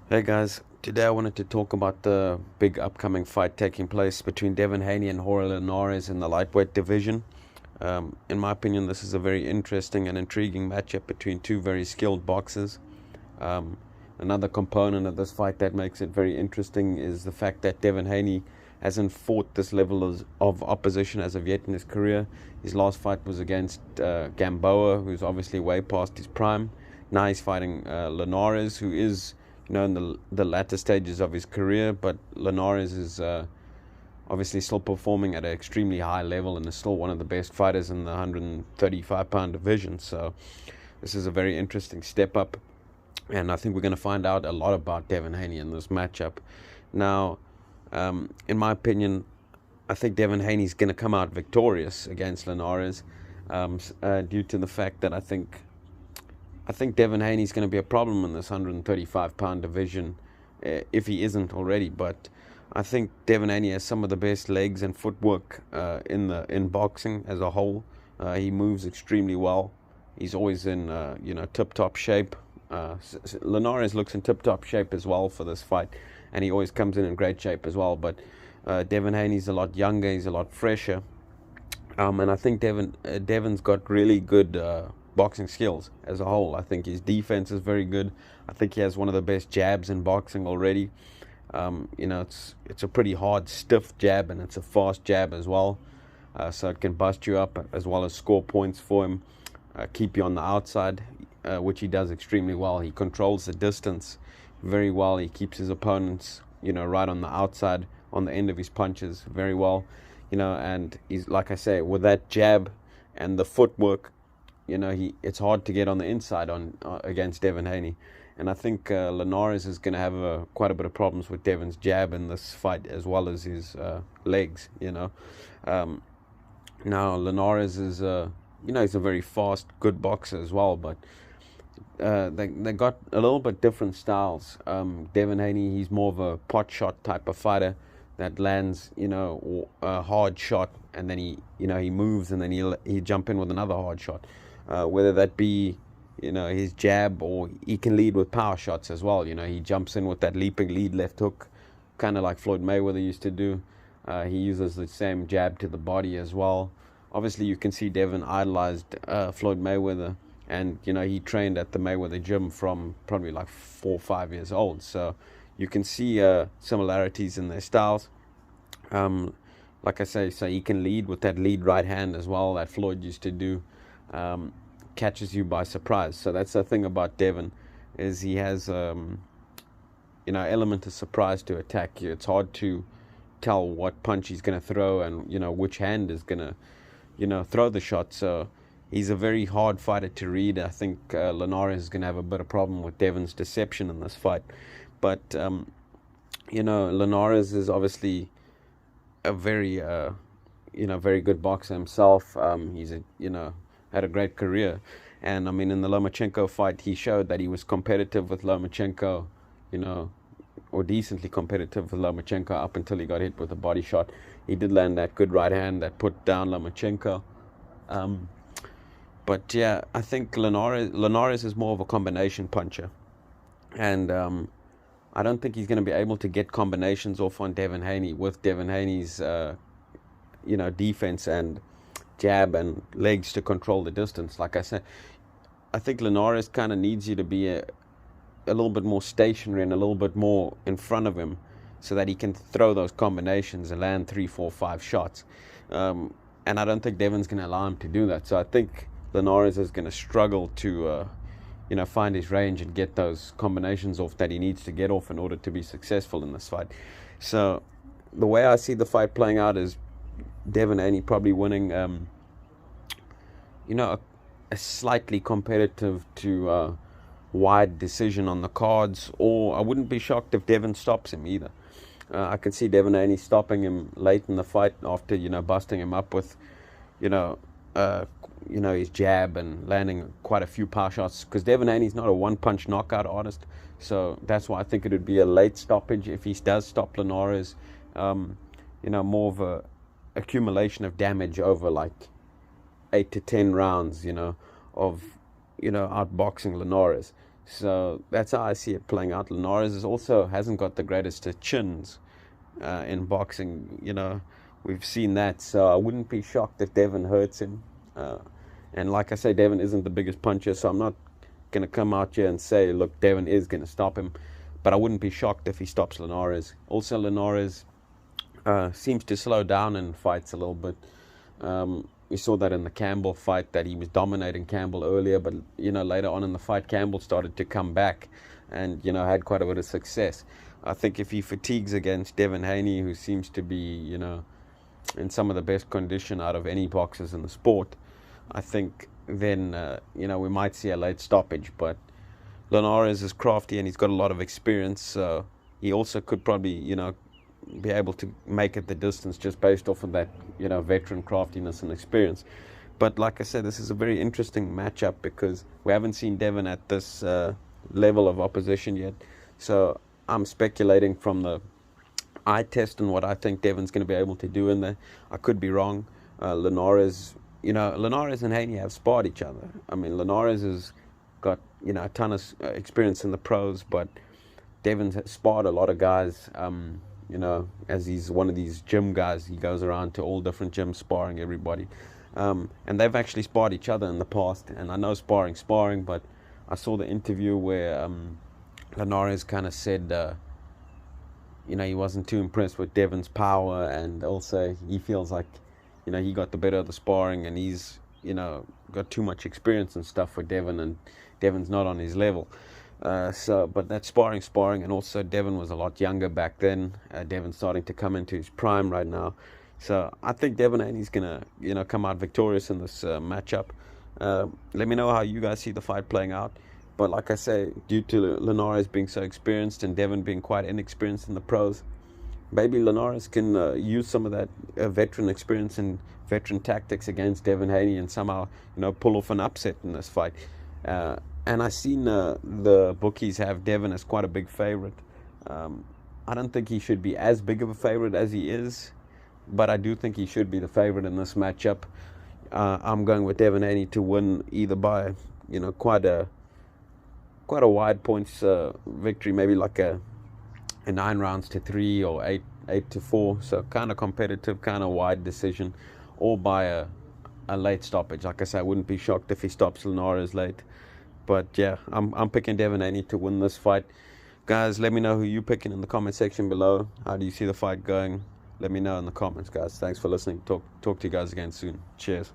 Hey guys, today I wanted to talk about the big upcoming fight taking place between Devin Haney and Jorge Linares in the lightweight division. In my opinion, this is a very interesting and intriguing matchup between two very skilled boxers. Um, Another component of this fight that makes it very interesting is the fact that Devin Haney hasn't fought this level of opposition as of yet in his career. His last fight was against Gamboa, who's obviously way past his prime. Now he's fighting Linares, who is, in the latter stages of his career, but Linares is obviously still performing at an extremely high level and is still one of the best fighters in the 135-pound division. So this is a very interesting step up, and I think we're going to find out a lot about Devin Haney in this matchup. Now, in my opinion, I think Devin Haney's going to come out victorious against Linares, due to the fact that I think Devin Haney's going to be a problem in this 135-pound division, if he isn't already. But I think Devin Haney has some of the best legs and footwork in boxing as a whole. He moves extremely well. He's always in tip-top shape. Linares looks in tip-top shape as well for this fight, and he always comes in great shape as well. But Devin Haney's a lot younger. He's a lot fresher. And I think Devin's got really good boxing skills as a whole. I think his defense is very good. I think he has one of the best jabs in boxing already. It's a pretty hard, stiff jab, and it's a fast jab as well. So it can bust you up as well as score points for him, keep you on the outside, which he does extremely well. He controls the distance very well. He keeps his opponents, right on the outside, on the end of his punches very well. And he's, like I say, with that jab and the footwork, it's hard to get on the inside against Devin Haney. And I think Linares is going to have quite a bit of problems with Devin's jab in this fight, as well as his legs. Now Linares is, he's a very fast, good boxer as well, but they got a little bit different styles. Devin Haney, he's more of a pot shot type of fighter that lands, a hard shot, and then he moves, and then he jump in with another hard shot, whether that be, his jab, or he can lead with power shots as well. He jumps in with that leaping lead left hook, kind of like Floyd Mayweather used to do. He uses the same jab to the body as well. Obviously, you can see Devin idolized Floyd Mayweather, and he trained at the Mayweather gym from probably like 4 or 5 years old. So you can see similarities in their styles. Like I say, so he can lead with that lead right hand as well that Floyd used to do. Catches you by surprise. So that's the thing about Devin, is he has element of surprise to attack you. It's hard to tell what punch he's going to throw, and which hand is going to throw the shot. So he's a very hard fighter to read. I think Linares is going to have a bit of problem with Devin's deception in this fight. But Linares is obviously a very very good boxer himself. He's had a great career, and I mean, in the Lomachenko fight, he showed that he was competitive with Lomachenko, or decently competitive with Lomachenko up until he got hit with a body shot. He did land that good right hand that put down Lomachenko. But yeah, I think Linares is more of a combination puncher, and I don't think he's going to be able to get combinations off on Devin Haney with Devin Haney's defense and jab and legs to control the distance. Like I said, I think Linares kind of needs you to be a little bit more stationary and a little bit more in front of him, so that he can throw those combinations and land 3, 4, 5 shots. And I don't think Devin's going to allow him to do that. So I think Linares is going to struggle to find his range and get those combinations off that he needs to get off in order to be successful in this fight. So the way I see the fight playing out is Devin Haney probably winning, a slightly competitive to wide decision on the cards, or I wouldn't be shocked if Devin stops him either. I can see Devin Haney stopping him late in the fight after, busting him up with, his jab and landing quite a few power shots, because Devin Haney's not a one-punch knockout artist. So that's why I think it would be a late stoppage if he does stop Linares. More of a accumulation of damage over like 8 to 10 rounds, of outboxing Linares. So that's how I see it playing out. Linares also hasn't got the greatest of chins in boxing. We've seen that. So I wouldn't be shocked if Devin hurts him. And like I say, Devin isn't the biggest puncher, so I'm not going to come out here and say, look, Devin is going to stop him. But I wouldn't be shocked if he stops Linares. Also, Linares seems to slow down in fights a little bit. We saw that in the Campbell fight, that he was dominating Campbell earlier, but later on in the fight, Campbell started to come back and had quite a bit of success. I think if he fatigues against Devin Haney, who seems to be in some of the best condition out of any boxers in the sport, I think then we might see a late stoppage. But Linares is crafty and he's got a lot of experience, so he also could probably be able to make it the distance just based off of that veteran craftiness and experience. But like I said, this is a very interesting matchup because we haven't seen Devin at this level of opposition yet. So I'm speculating from the eye test and what I think Devin's going to be able to do in there. I could be wrong. Linares and Haney have sparred each other. I mean, Linares has got a ton of experience in the pros, but Devin's sparred a lot of guys. As he's one of these gym guys, he goes around to all different gyms sparring everybody. And they've actually sparred each other in the past. And I know sparring, but I saw the interview where Linares kind of said, he wasn't too impressed with Devin's power, and also he feels like, he got the better of the sparring, and he's, got too much experience and stuff for Devin, and Devin's not on his level. But that's sparring, and also Devin was a lot younger back then. Devin's starting to come into his prime right now. So I think Devin Haney's going to, come out victorious in this matchup. Let me know how you guys see the fight playing out. But like I say, due to Linares being so experienced and Devin being quite inexperienced in the pros, maybe Linares can use some of that veteran experience and veteran tactics against Devin Haney and somehow, pull off an upset in this fight. And I've seen the bookies have Devin as quite a big favorite. I don't think he should be as big of a favorite as he is, but I do think he should be the favorite in this matchup. I'm going with Devin Haney to win either by, quite a wide points victory, maybe like a 9-3 or 8-4, so kind of competitive, kind of wide decision, or by a late stoppage. Like I say, I wouldn't be shocked if he stops Linares late. But yeah, I'm picking Devin Haney to win this fight. Guys, let me know who you're picking in the comment section below. How do you see the fight going? Let me know in the comments, guys. Thanks for listening. Talk to you guys again soon. Cheers.